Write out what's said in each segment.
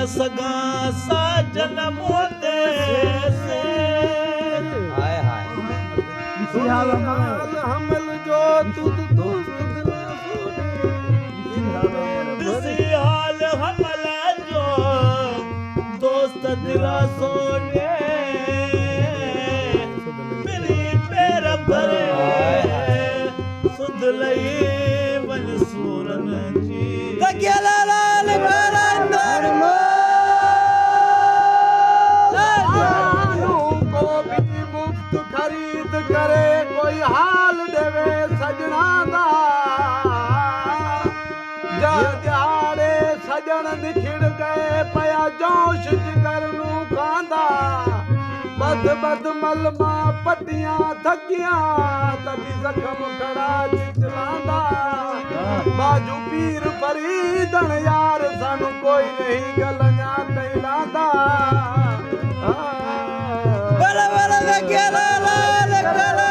सगा साजन मोते से हाय हाय इसी हाल हमल जो तू इसी हाल हमल जो दोस्त दिला सोने मेरी पैर भरे सुध लई मंसूरन जी गगेला लाल घरांदर करे कोई हाल देवे सजना दा जा दिहाड़े सजन निखिड़ गए पया जोश जिगर नू खांदा बद बद मलमा पट्टियां थकियां तभी जख्म खड़ा चिचलांदा ਬਾਜੂ ਪੀਰ ਫਰੀਦਣ ਯਾਰ ਸਾਨੂੰ ਕੋਈ ਨਹੀਂ ਗਲੀਆਂ ਤੈਨਾਂ ਦਾ ਬਲ ਬਲ ਲੱਗਿਆ ਲਾਲ ਕਲੰਦਰ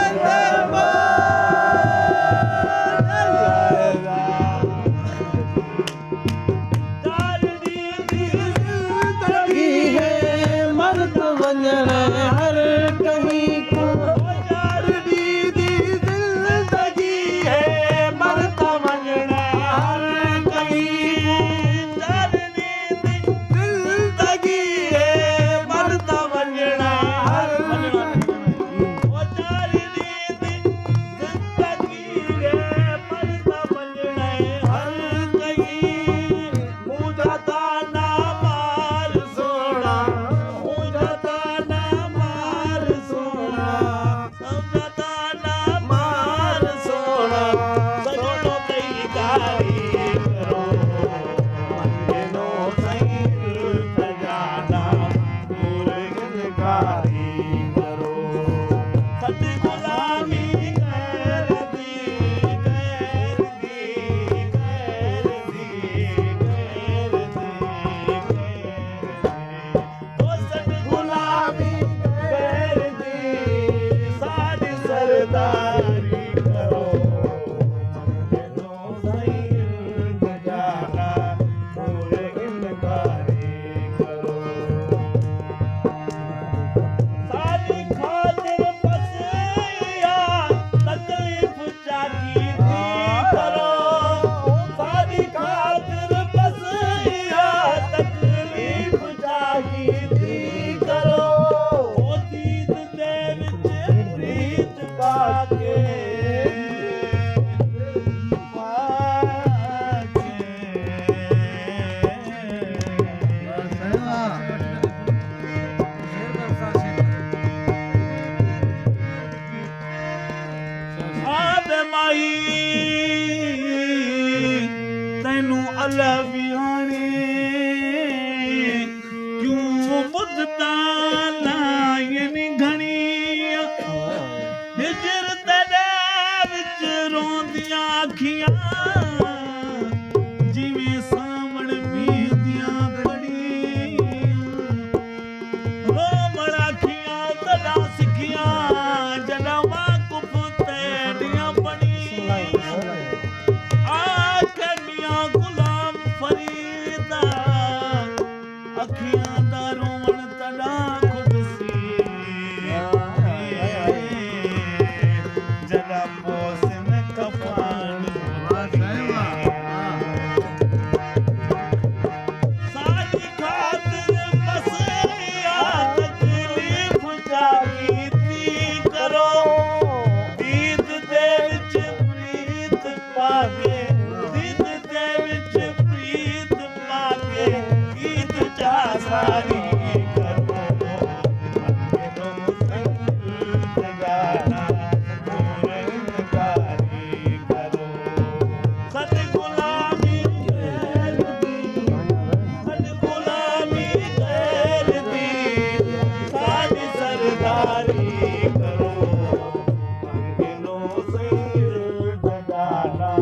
हर कहीं को दी जिंदगी है मरता वंजणा हर कहीं जिंदगी है मरता वंजणा हर ਤੈਨੂੰ ਅੱਲਾ ਵਿਆਣੇ ਕਿਉਂ ਮੁੱਦਤਾ ਲਾਇਨ ਘਣੀ ਹਿਜਰ ਤੇਰੇ ਵਿੱਚ ਰੋਂਦੀਆਂ ਅੱਖੀਆਂ ਜਿਵੇਂ ਸਾਵਣ ਮੀਂਹ ਦੀਆਂ ਕੜੀਆਂ ਰੋਵਣ ਅੱਖੀਆਂ ਤੜਾ ਸਿੱਖੀਆਂ ਜਨਾਂ ਵਾਕੁਫ ਤੇਰੀਆਂ ਬਣੀਆਂ ਅੱਖੀਆਂ ਦਾ ਰੋਵਣ ਤੜਾ ਖੁਦ ਸੀ ਜਰਾ ਪੋਸਨ ਕਫਾਨ ਸਾਡੀ ਖਾਤਰ ਬਸਿਆ ਤਕਲੀਫ ਜਾ ਕੀਤੀ ਕਰੋ ਦੀਦ ਦੇ ਵਿੱਚ ਪ੍ਰੀਤ ਪਾ ਕੇ ਦੀਦ ਦੇ ਵਿੱਚ ਪ੍ਰੀਤ ਪਾ ਕੇ ਸਾਰੀ ਕਰੋ ਅੱਗੇ ਤੋਂ ਸੰਗਲ ਜਗਾਨਾ ਗੁਰਨਕਾਰੀ ਕਰੋ ਸਤ ਗੁਲਾਮੀ ਗੈਰ ਦੀ ਸਾਡੀ ਸਰਦਾਰੀ ਕਰੋ ਅੱਗੇ ਤੋਂ ਸੰਗਲ ਜਗਾਨਾ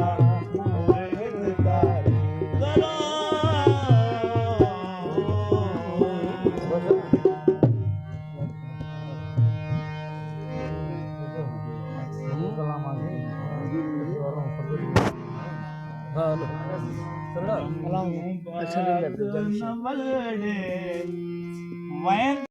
ਗੁਰਨਕਾਰੀ ਕਰੋ अच्छा